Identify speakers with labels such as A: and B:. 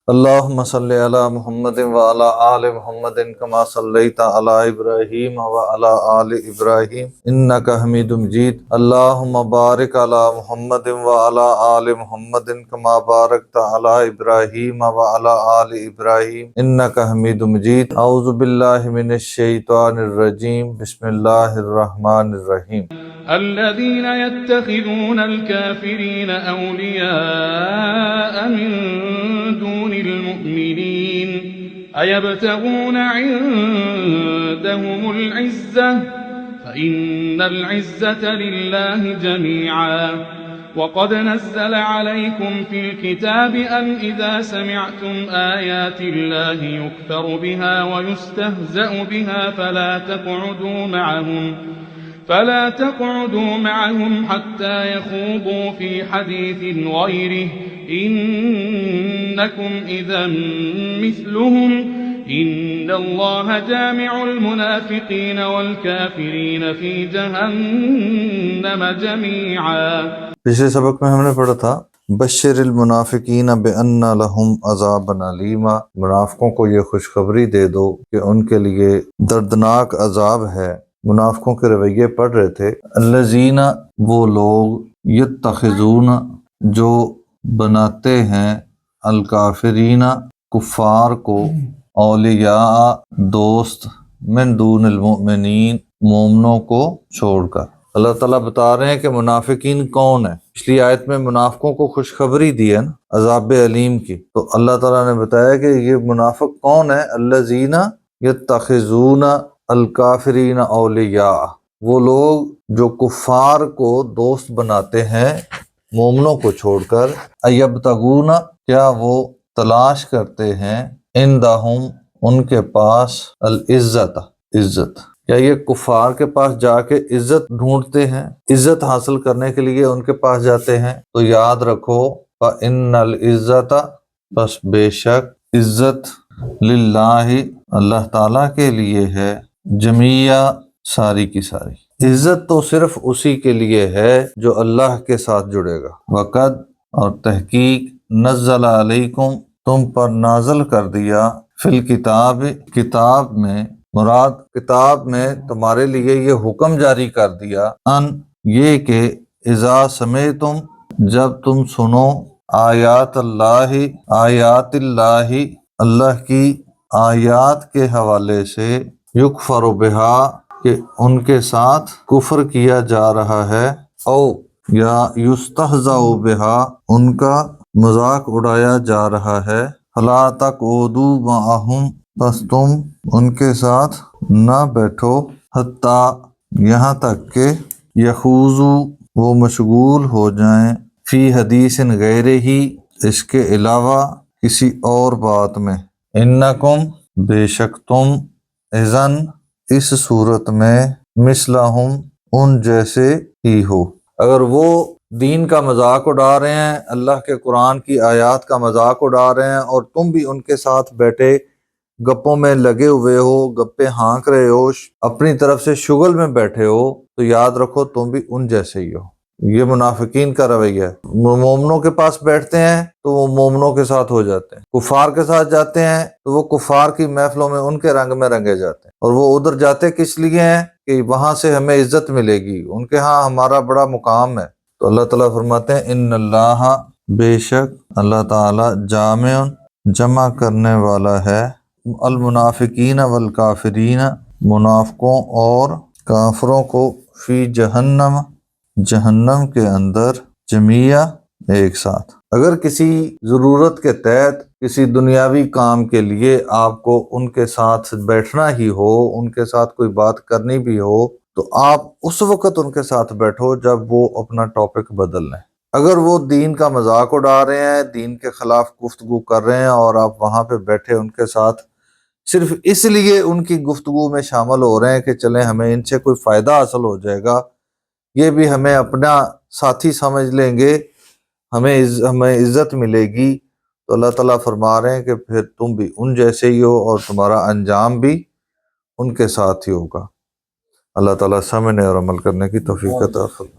A: اللہم صلی علی محمد وعلی آل محمد کما صلیت علی ابراہیم وعلی آل ابراہیم انک حمید مجید۔ اللہم بارک علی محمد وعلی آل محمد کما بارکت علی ابراہیم وعلی آل ابراہیم انک حمید مجید۔ اعوذ باللہ من الشیطان الرجیم، بسم اللہ الرحمن الرحیم۔
B: الذين يتخذون الكافرين أولياء من دون المؤمنين أيبتغون عندهم العزة فإن العزة لله جميعا وقد نزل عليكم في الكتاب أن إذا سمعتم آيات الله يكفر بها ويستهزأ بها فلا تقعدوا معهم حتى يخوضوا في حديث غيره إنكم إذا مثلهم إن الله جامع المنافقين والكافرين في جهنم جميعا۔
A: پچھلے سبق میں ہم نے پڑھا تھا بشر المنافقین بأن لہم عذابا علیما، منافقوں کو یہ خوشخبری دے دو کہ ان کے لیے دردناک عذاب ہے۔ منافقوں کے رویے پڑھ رہے تھے۔ الذین، وہ لوگ، یتخذون، جو بناتے ہیں، الکافرین، کفار کو، اولیاء، دوست، من دون المؤمنین، مومنوں کو چھوڑ کر۔ اللہ تعالیٰ بتا رہے ہیں کہ منافقین کون ہیں۔ پچھلی آیت میں منافقوں کو خوشخبری دی ہے نا عذاب علیم کی، تو اللہ تعالیٰ نے بتایا کہ یہ منافق کون ہے۔ الذین یتخذون الکافرین اولیاء، وہ لوگ جو کفار کو دوست بناتے ہیں مومنوں کو چھوڑ کر۔ ایبتغون، کیا وہ تلاش کرتے ہیں، عندہم، ان کے پاس، العزت، عزت، کیا یہ کفار کے پاس جا کے عزت ڈھونڈتے ہیں، عزت حاصل کرنے کے لیے ان کے پاس جاتے ہیں؟ تو یاد رکھو فإن العزت، بس بے شک عزت، للہ، اللہ تعالیٰ کے لیے ہے، جمیعہ، ساری کی ساری۔ عزت تو صرف اسی کے لیے ہے جو اللہ کے ساتھ جڑے گا۔ وقد، اور تحقیق، نزل علیکم، تم پر نازل کر دیا، فی الکتاب، کتاب میں، مراد کتاب میں تمہارے لیے یہ حکم جاری کر دیا، ان، یہ کہ اذا سمعتم، جب تم سنو، آیات اللہ، آیات اللہ، اللہ کی آیات کے حوالے سے، یکفر بہا، کہ ان کے ساتھ کفر کیا جا رہا ہے، او، یا یستہزأ بہا، ان کا مذاق اڑایا جا رہا ہے، فلا تقعدوا معہم، بس تم ان کے ساتھ نہ بیٹھو، حتیٰ، یہاں تک کہ، یخوضوا، وہ مشغول ہو جائیں، فی حدیث غیرہ، اس کے علاوہ کسی اور بات میں، انکم، بے شک تم، اذن، اس صورت میں، مثلہم، ان جیسے ہی ہو۔ اگر وہ دین کا مذاق اڑا رہے ہیں، اللہ کے قرآن کی آیات کا مذاق اڑا رہے ہیں، اور تم بھی ان کے ساتھ بیٹھے گپوں میں لگے ہوئے ہو، گپے ہانک رہے ہو، اپنی طرف سے شغل میں بیٹھے ہو، تو یاد رکھو تم بھی ان جیسے ہی ہو۔ یہ منافقین کا رویہ ہے۔ مومنوں کے پاس بیٹھتے ہیں تو وہ مومنوں کے ساتھ ہو جاتے ہیں، کفار کے ساتھ جاتے ہیں تو وہ کفار کی محفلوں میں ان کے رنگ میں رنگے جاتے ہیں، اور وہ ادھر جاتے کس لیے ہیں کہ وہاں سے ہمیں عزت ملے گی، ان کے ہاں ہمارا بڑا مقام ہے۔ تو اللہ تعالیٰ فرماتے ہیں ان اللہ، بے شک اللہ تعالیٰ، جامع، جمع کرنے والا ہے، المنافقین والکافرین، منافقوں اور کافروں کو، فی جہنم، جہنم کے اندر، جمیعہ، ایک ساتھ۔ اگر کسی ضرورت کے تحت کسی دنیاوی کام کے لیے آپ کو ان کے ساتھ بیٹھنا ہی ہو، ان کے ساتھ کوئی بات کرنی بھی ہو، تو آپ اس وقت ان کے ساتھ بیٹھو جب وہ اپنا ٹاپک بدل لیں۔ اگر وہ دین کا مذاق اڑا رہے ہیں، دین کے خلاف گفتگو کر رہے ہیں، اور آپ وہاں پہ بیٹھے ان کے ساتھ صرف اس لیے ان کی گفتگو میں شامل ہو رہے ہیں کہ چلیں ہمیں ان سے کوئی فائدہ حاصل ہو جائے گا، یہ بھی ہمیں اپنا ساتھی سمجھ لیں گے، ہمیں عزت ملے گی، تو اللہ تعالیٰ فرما رہے ہیں کہ پھر تم بھی ان جیسے ہی ہو، اور تمہارا انجام بھی ان کے ساتھ ہی ہوگا۔ اللہ تعالیٰ سمجھنے اور عمل کرنے کی توفیق عطا فرمائے۔